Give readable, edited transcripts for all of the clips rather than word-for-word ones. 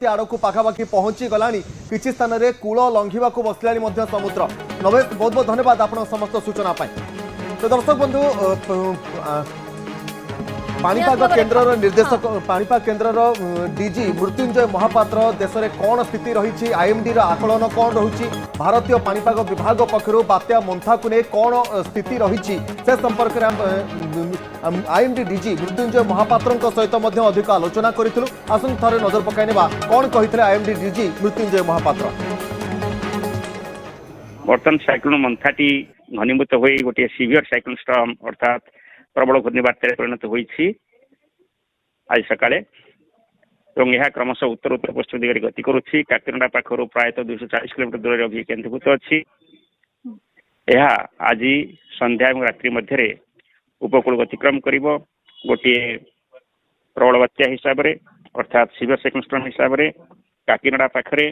आड़क पाखापाखि पहुंची गलानी किसी स्थान में कूल लंघा बसला समुद्र। नवेश बहुत बहुत धन्यवाद आप समस्त सूचना पाई। तो दर्शक बंधु पाणीपाग केन्द्र निर्देशक पाणीपाग केन्द्र डीजी मृत्युंजय महापात्र देश में कौन स्थिति रही आईएमडी आकलन कौन रही भारतीय पाणीपाग विभाग पक्षर बात्या मोन्था को नहीं कौन स्थिति रही से संपर्क में आईएमडी डीजी मृत्युंजय महापात्र सहित अधिक आलोचना करूँ। आसन थे नजर पकाई कौन कही आईएमडी डीजी मृत्युंजय महापात्र। बर्तमान साइक्लोन मंथाटी घनीभूत हो गोटे सीवियर साइक्लोन स्टॉर्म अर्थात प्रबल घूर्णिबात्या परिणत होती आज सकाळे यह क्रमशः उत्तर उत्तर पश्चिम दिगरे गति करुच्ची। काकिनाडा पाखर प्रायतः 240 किलोमीटर दूर अभिकेन्द्रीभूत अच्छी। यह आज संध्या और रात्रि मध्य उपकूल गतिक्रम कर गोटे प्रबल बात्या हिसाब से अर्थात सीवियर साइक्लोन स्टॉर्म हिसाब से काकिनाडा पाखरे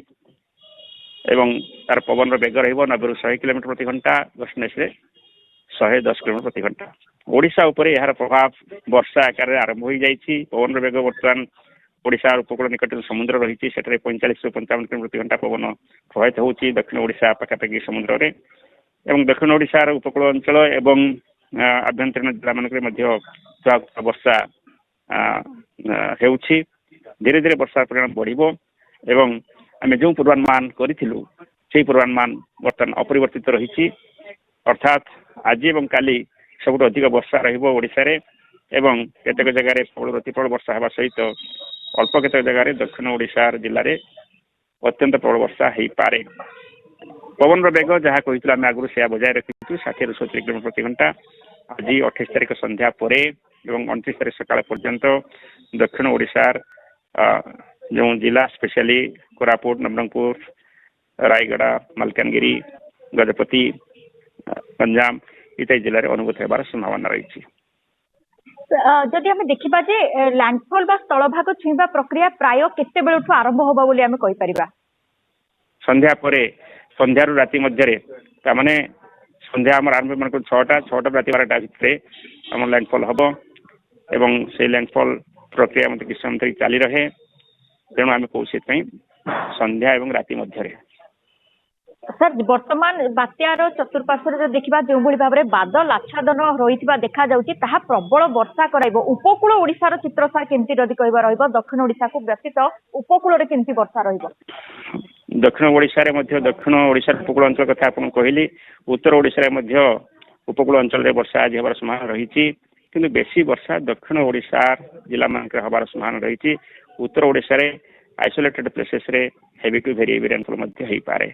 एवं तार पवन बेग रु 100 किलोमीटर प्रति घंटा वेस्टर्न 110 किलोमीटर प्रति घंटा। ओडिशा उपरे यार प्रभाव वर्षा आकार आरंभ हो जाइए। पवन बेग बर्तमान ओडिशा उपकूल निकट समुद्र रही 45 ରୁ 55 किलोमीटर प्रति घंटा पवन प्रभावित होती दक्षिण ओडिशा पाखापाखि समुद्र में एवं दक्षिण ओडिशार उपकूल अंचल एवं आभ्यंतरीण जिला मानक वर्षा होउछि। धीरे धीरे वर्षा परिमाण बढ़िबो एवं आम जो पूर्वानुमान करूँ से पूर्वानुमान बर्तमान अपरिवर्तित रही अर्थात आज एवं काली सबुठ अधिक वर्षा रहा एवं केतेक जगह प्रबल अति प्रबल वर्षा होगा सहित अल्प केतेक जगह दक्षिण ओडिशा जिले में अत्यंत प्रबल वर्षा हो पारे। पवन बेग जहाँ कही आम आगुरी से बजाय रखी 60 ରୁ 70 किलोमीटर प्रति घंटा आज 28 तारिख संध्या पर एवं 29 तारिख सकाळ पर्यंत दक्षिण ओडिशार जो जिला स्पेशली कोरापुट नवरंगपुर रायगड़ा मालकानगिरी गजपति गंजाम इत्यादि जिले में अनुभूत होबार संभावना रही। जदि आम देखा जे लैंडफॉल बा स्थल भाग छुईबा प्रक्रिया प्राय केते बेलुठु आरंभ होबा बोली आम कहि परिबा। संध्या परे संध्या रु राति मध्य तामाने संध्या आम आरंभ मन 6टा राति 12टा भितर आम लैंडफॉल हबो एवं से लैंडफॉल प्रक्रिया मत किस समय तक चली रहे तेणु आम कौ संध्या एवं राति मध्य। सर वर्तमान बात्यार चतुर्पार्श्व जो देखा जो भाव में बादल आच्छादन रही देखा जाऊँगी प्रबल वर्षा कराइब उपकूल ओडिशार चित्र सार केमती जदि कह दक्षिण ओडिशा को व्यतीत उपकूल केमती वर्षा रही दक्षिण ओडिशा दक्षिण ओडिशा उपकूल अंचल कथा आपको कहली उत्तर ओडिशा उपकूल अंचल वर्षा आज हमार संभावना रही किंतु बेसी वर्षा दक्षिण ओडिशा जिला मान हबार संभावना रही। उत्तर ओडिशा आइसोलेटेड प्लेसेस रे heavy to very heavy rainfall हो पारे।